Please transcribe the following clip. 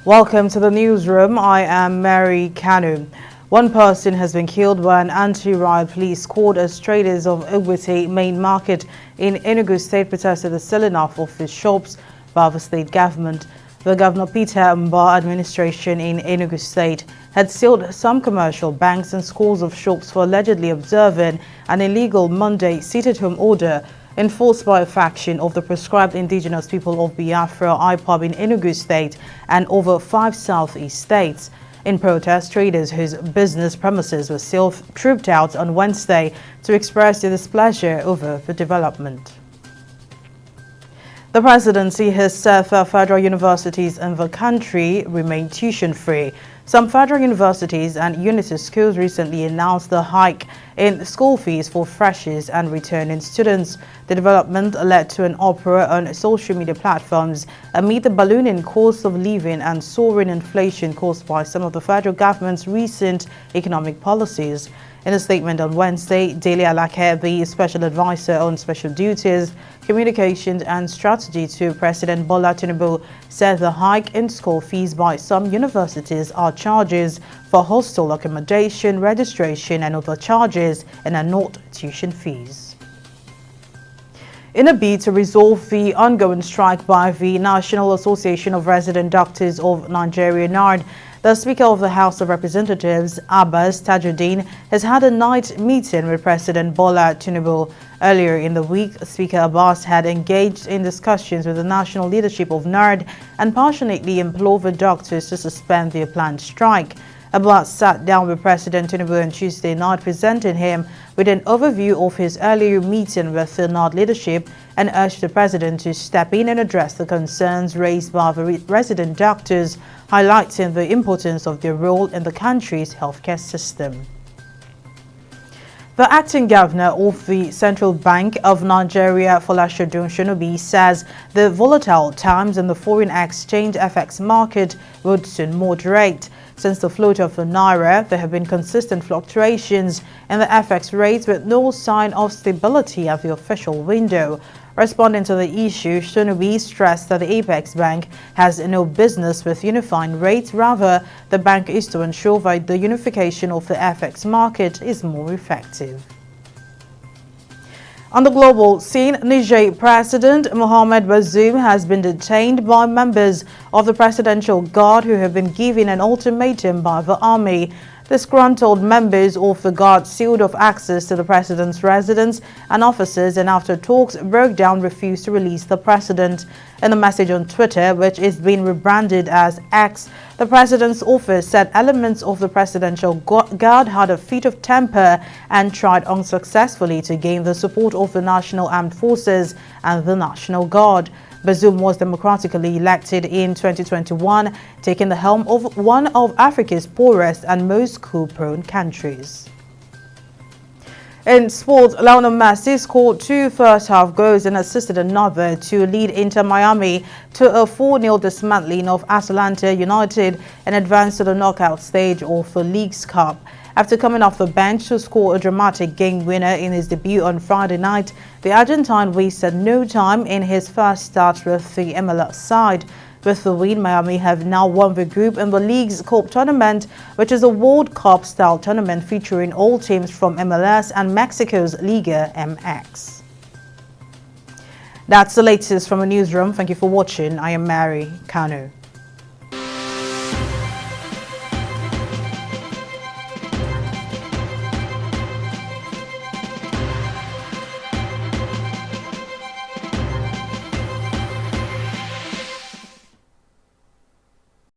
Welcome to the newsroom. I am Mary Kanu. One person has been killed by an anti-riot police squad as traders of Ogbete main market in Enugu State protested the selling off of his shops by the state government. The Governor Peter Mba administration in Enugu State had sealed some commercial banks and schools of shops for allegedly observing an illegal Monday sit-at-home order enforced by a faction of the proscribed indigenous people of Biafra IPOB in Enugu State and over 5 southeast states. In protest, traders whose business premises were sealed trooped out on Wednesday to express their displeasure over the development. The presidency has said that federal universities in the country remain tuition-free. Some federal universities and unity schools recently announced the hike in school fees for freshers and returning students. The development led to an uproar on social media platforms amid the ballooning cost of living and soaring inflation caused by some of the federal government's recent economic policies. In a statement on Wednesday, Dele Alake, the Special Advisor on Special Duties, Communications and Strategy to President Bola Tinubu, said the hike in school fees by some universities are charges for hostel accommodation, registration and other charges and are not tuition fees. In a bid to resolve the ongoing strike by the National Association of Resident Doctors of Nigeria, NARD, the Speaker of the House of Representatives, Abbas Tajuddin, has had a night meeting with President Bola Tinubu. Earlier in the week, Speaker Abbas had engaged in discussions with the national leadership of NARD and passionately implored the doctors to suspend their planned strike. Abbas sat down with President Tinubu on Tuesday night, presenting him with an overview of his earlier meeting with the NARD leadership and urged the president to step in and address the concerns raised by the resident doctors, highlighting the importance of their role in the country's healthcare system. The acting governor of the Central Bank of Nigeria, Folashodun Shonubi, says the volatile times in the foreign exchange FX market would soon moderate. Since the float of the Naira, there have been consistent fluctuations in the FX rates with no sign of stability at the official window. Responding to the issue, Shonubi stressed that the Apex Bank has no business with unifying rates. Rather, the bank is to ensure that the unification of the FX market is more effective. On the global scene, Niger President Mohamed Bazoum has been detained by members of the Presidential Guard who have been given an ultimatum by the army. Disgruntled members of the Guard sealed off access to the president's residence and offices and after talks broke down refused to release the president. In a message on Twitter, which is being rebranded as X, the president's office said elements of the Presidential Guard had a fit of temper and tried unsuccessfully to gain the support of the National Armed Forces and the National Guard. Bazoum was democratically elected in 2021, taking the helm of one of Africa's poorest and most coup-prone countries. In sports, Lionel Messi scored 2 first-half goals and assisted another to lead Inter Miami to a 4-0 dismantling of Atalanta United and advance to the knockout stage of the League's Cup. After coming off the bench to score a dramatic game winner in his debut on Friday night, the Argentine wasted no time in his first start with the MLS side. With the win, Miami have now won the group in the League's Cup tournament, which is a World Cup-style tournament featuring all teams from MLS and Mexico's Liga MX. That's the latest from the newsroom. Thank you for watching. I am Mary Kanu.